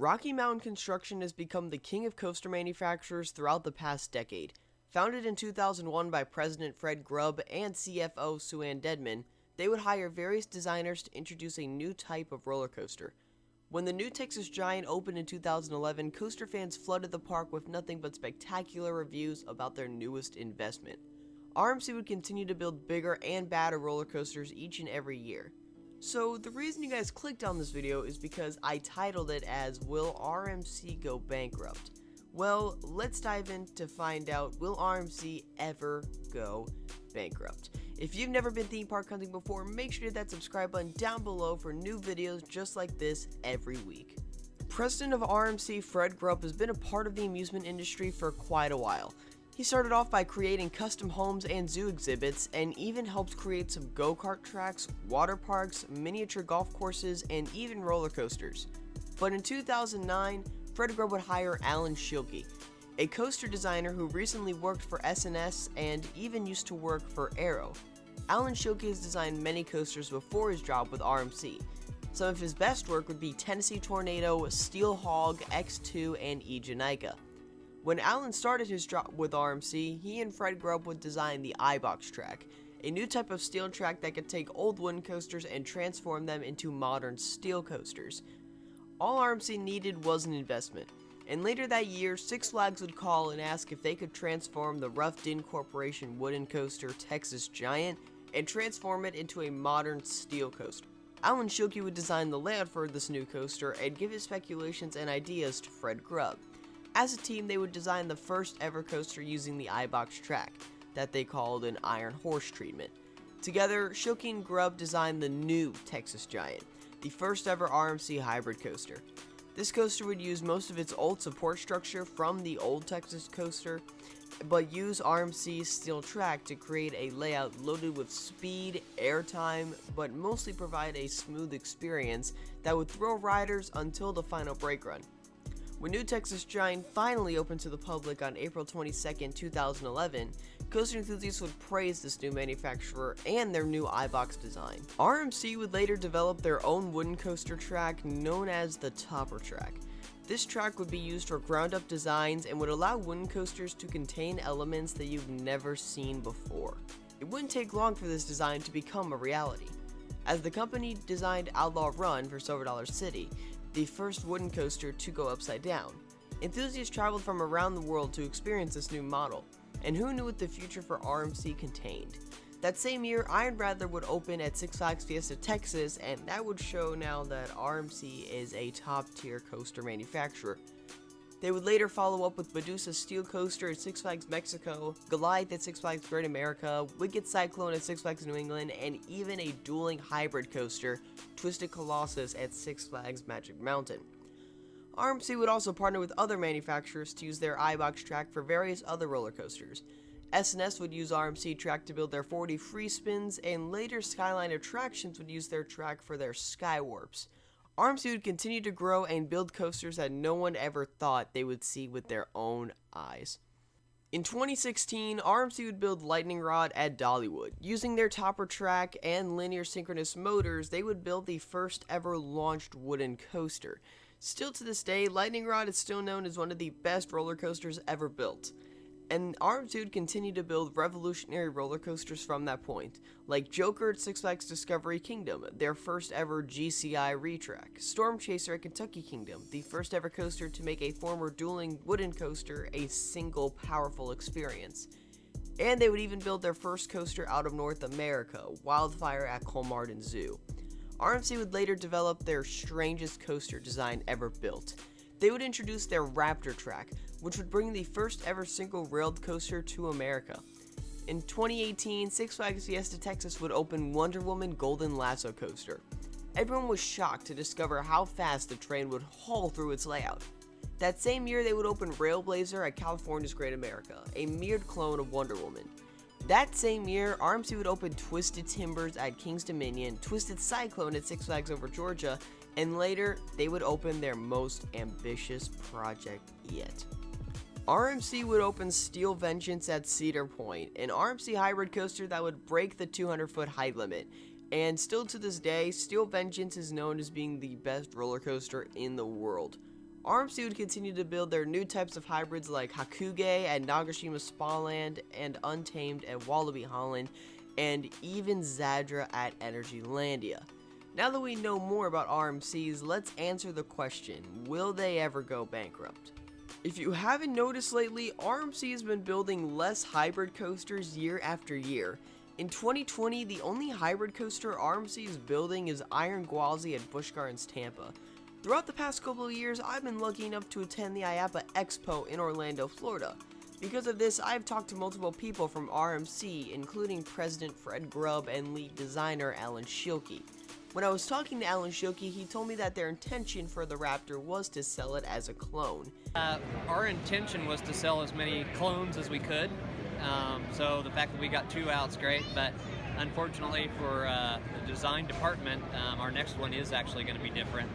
Rocky Mountain Construction has become the king of coaster manufacturers throughout the past decade. Founded in 2001 by President Fred Grubb and CFO Sue-Ann Dedman, they would hire various designers to introduce a new type of roller coaster. When the new Texas Giant opened in 2011, coaster fans flooded the park with nothing but spectacular reviews about their newest investment. RMC would continue to build bigger and badder roller coasters each and every year. So the reason you guys clicked on this video is because I titled it as Will RMC Go Bankrupt? Well, let's dive in to find out, will RMC ever go bankrupt? If you've never been theme park hunting before, make sure to hit that subscribe button down below for new videos just like this every week. President of RMC Fred Grubb has been a part of the amusement industry for quite a while. He started off by creating custom homes and zoo exhibits, and even helped create some go-kart tracks, water parks, miniature golf courses, and even roller coasters. But in 2009, Fred Grubb would hire Alan Schilke, a coaster designer who recently worked for S&S and even used to work for Aero. Alan Schilke has designed many coasters before his job with RMC. Some of his best work would be Tennessee Tornado, Steel Hog, X2, and E. Janica. When Alan started his job with RMC, he and Fred Grubb would design the iBox track, a new type of steel track that could take old wooden coasters and transform them into modern steel coasters. All RMC needed was an investment, and later that year, Six Flags would call and ask if they could transform the Rough Din Corporation wooden coaster Texas Giant and transform it into a modern steel coaster. Alan Schilke would design the layout for this new coaster and give his speculations and ideas to Fred Grubb. As a team, they would design the first ever coaster using the iBox track, that they called an Iron Horse treatment. Together, Schilke and Grubb designed the new Texas Giant, the first ever RMC hybrid coaster. This coaster would use most of its old support structure from the old Texas coaster, but use RMC's steel track to create a layout loaded with speed, airtime, but mostly provide a smooth experience that would thrill riders until the final brake run. When New Texas Giant finally opened to the public on April 22, 2011, coaster enthusiasts would praise this new manufacturer and their new iBox design. RMC would later develop their own wooden coaster track known as the Topper track. This track would be used for ground-up designs and would allow wooden coasters to contain elements that you've never seen before. It wouldn't take long for this design to become a reality, as the company designed Outlaw Run for Silver Dollar City, the first wooden coaster to go upside down. Enthusiasts traveled from around the world to experience this new model, and who knew what the future for RMC contained. That same year, Iron Rattler would open at Six Flags Fiesta, Texas, and that would show now that RMC is a top-tier coaster manufacturer. They would later follow up with Medusa Steel Coaster at Six Flags Mexico, Goliath at Six Flags Great America, Wicked Cyclone at Six Flags New England, and even a dueling hybrid coaster, Twisted Colossus at Six Flags Magic Mountain. RMC would also partner with other manufacturers to use their iBox track for various other roller coasters. S&S would use RMC track to build their 40 free spins, and later Skyline Attractions would use their track for their Skywarps. RMC would continue to grow and build coasters that no one ever thought they would see with their own eyes. In 2016, RMC would build Lightning Rod at Dollywood. Using their Topper track and linear synchronous motors, they would build the first ever launched wooden coaster. Still to this day, Lightning Rod is still known as one of the best roller coasters ever built. And RMC would continue to build revolutionary roller coasters from that point, like Joker at Six Flags Discovery Kingdom, their first ever GCI retrack, Storm Chaser at Kentucky Kingdom, the first ever coaster to make a former dueling wooden coaster a single powerful experience. And they would even build their first coaster out of North America, Wildfire at Colmartin Zoo. RMC would later develop their strangest coaster design ever built. They would introduce their Raptor track, which would bring the first ever single-railed coaster to America. In 2018, Six Flags Fiesta Texas would open Wonder Woman Golden Lasso Coaster. Everyone was shocked to discover how fast the train would haul through its layout. That same year, they would open Railblazer at California's Great America, a mirrored clone of Wonder Woman. That same year, RMC would open Twisted Timbers at King's Dominion, Twisted Cyclone at Six Flags Over Georgia, and later, they would open their most ambitious project yet. RMC would open Steel Vengeance at Cedar Point, an RMC hybrid coaster that would break the 200-foot height limit. And still to this day, Steel Vengeance is known as being the best roller coaster in the world. RMC would continue to build their new types of hybrids like Hakuge at Nagashima Spaland and Untamed at Wallaby Holland, and even Zadra at Energylandia. Now that we know more about RMCs, let's answer the question, will they ever go bankrupt? If you haven't noticed lately, RMC has been building less hybrid coasters year after year. In 2020, the only hybrid coaster RMC is building is Iron Gwazi at Busch Gardens, Tampa. Throughout the past couple of years, I've been lucky enough to attend the IAAPA Expo in Orlando, Florida. Because of this, I've talked to multiple people from RMC, including President Fred Grubb and lead designer Alan Schilke. When I was talking to Alan Schilke, he told me that their intention for the Raptor was to sell it as a clone. Our intention was to sell as many clones as we could, so the fact that we got 2 out's great, but unfortunately for the design department, our next one is actually going to be different,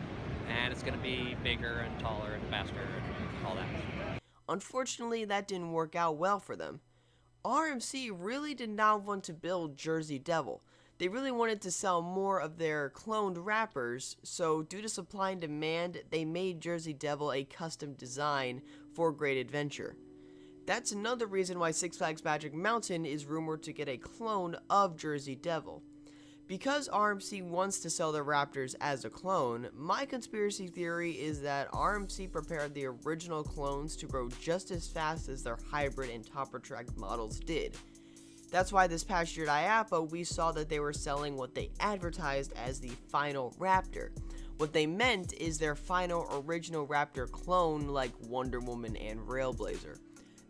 and it's going to be bigger and taller and faster and all that. Unfortunately, that didn't work out well for them. RMC really did not want to build Jersey Devil. They really wanted to sell more of their cloned Raptors, so due to supply and demand, they made Jersey Devil a custom design for Great Adventure. That's another reason why Six Flags Magic Mountain is rumored to get a clone of Jersey Devil. Because RMC wants to sell their Raptors as a clone, my conspiracy theory is that RMC prepared the original clones to grow just as fast as their hybrid and topper track models did. That's why this past year at IAAPA, we saw that they were selling what they advertised as the final Raptor. What they meant is their final original Raptor clone like Wonder Woman and Railblazer.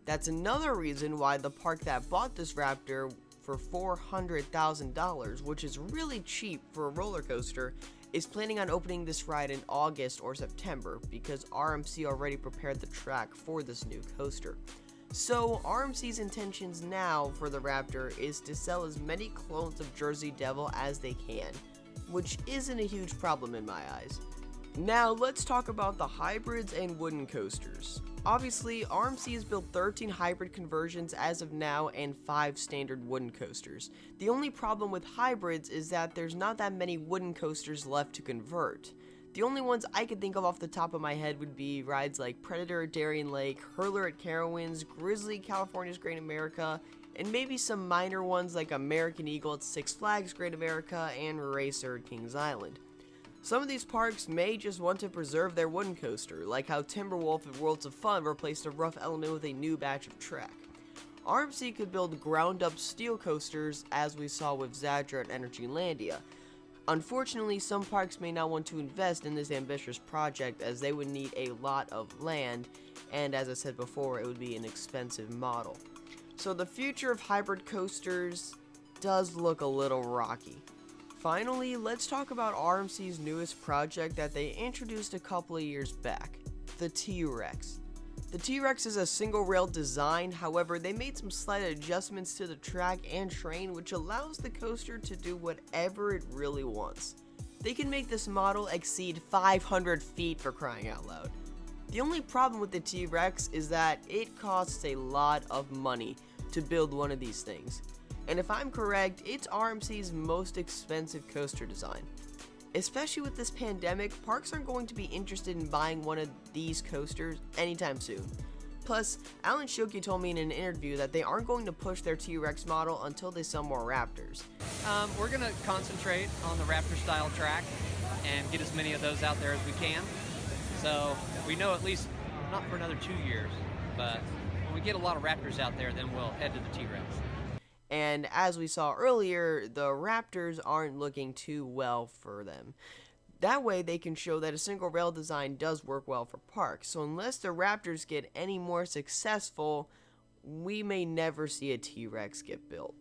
That's another reason why the park that bought this Raptor for $400,000, which is really cheap for a roller coaster, is planning on opening this ride in August or September because RMC already prepared the track for this new coaster. So RMC's intentions now for the Raptor is to sell as many clones of Jersey Devil as they can, which isn't a huge problem in my eyes. Now let's talk about the hybrids and wooden coasters. Obviously, RMC has built 13 hybrid conversions as of now and 5 standard wooden coasters. The only problem with hybrids is that there's not that many wooden coasters left to convert. The only ones I could think of off the top of my head would be rides like Predator at Darien Lake, Hurler at Carowinds, Grizzly California's Great America, and maybe some minor ones like American Eagle at Six Flags Great America and Racer at Kings Island. Some of these parks may just want to preserve their wooden coaster, like how Timberwolf at Worlds of Fun replaced a rough element with a new batch of track. RMC could build ground-up steel coasters, as we saw with Zadra at Energylandia. Unfortunately, some parks may not want to invest in this ambitious project as they would need a lot of land, and as I said before, it would be an expensive model. So the future of hybrid coasters does look a little rocky. Finally, let's talk about RMC's newest project that they introduced a couple of years back, the T-Rex. The T-Rex is a single rail design, however they made some slight adjustments to the track and train which allows the coaster to do whatever it really wants. They can make this model exceed 500 feet for crying out loud. The only problem with the T-Rex is that it costs a lot of money to build one of these things. And if I'm correct, it's RMC's most expensive coaster design. Especially with this pandemic, parks aren't going to be interested in buying one of these coasters anytime soon. Plus, Alan Schilke told me in an interview that they aren't going to push their T-Rex model until they sell more Raptors. We're going to concentrate on the Raptor style track and get as many of those out there as we can. So we know at least not for another 2 years, but when we get a lot of Raptors out there, then we'll head to the T-Rex. And as we saw earlier, the Raptors aren't looking too well for them. That way they can show that a single rail design does work well for parks. So unless the Raptors get any more successful, we may never see a T-Rex get built.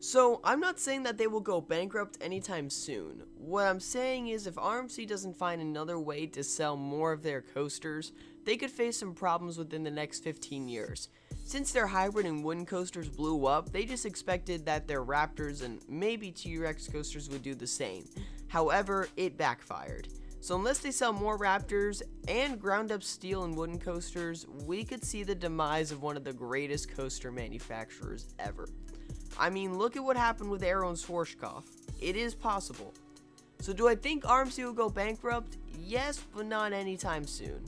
So I'm not saying that they will go bankrupt anytime soon. What I'm saying is if RMC doesn't find another way to sell more of their coasters, they could face some problems within the next 15 years. Since their hybrid and wooden coasters blew up, they just expected that their Raptors and maybe T-Rex coasters would do the same. However, it backfired. So unless they sell more Raptors and ground-up steel and wooden coasters, we could see the demise of one of the greatest coaster manufacturers ever. I mean, look at what happened with Arrow and Schwarzkopf. It is possible. So do I think RMC will go bankrupt? Yes, but not anytime soon.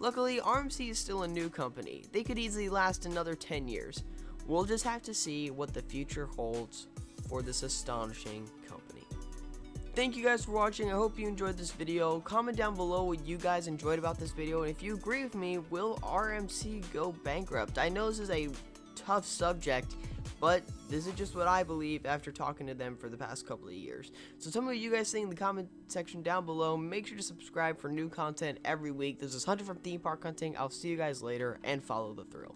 Luckily, RMC is still a new company. They could easily last another 10 years. We'll just have to see what the future holds for this astonishing company. Thank you guys for watching. I hope you enjoyed this video. Comment down below what you guys enjoyed about this video, and if you agree with me, will RMC go bankrupt? I know this is a tough subject, but this is just what I believe after talking to them for the past couple of years. So tell me what you guys think in the comment section down below. Make sure to subscribe for new content every week. This is Hunter from Theme Park Hunting. I'll see you guys later, and follow the thrill.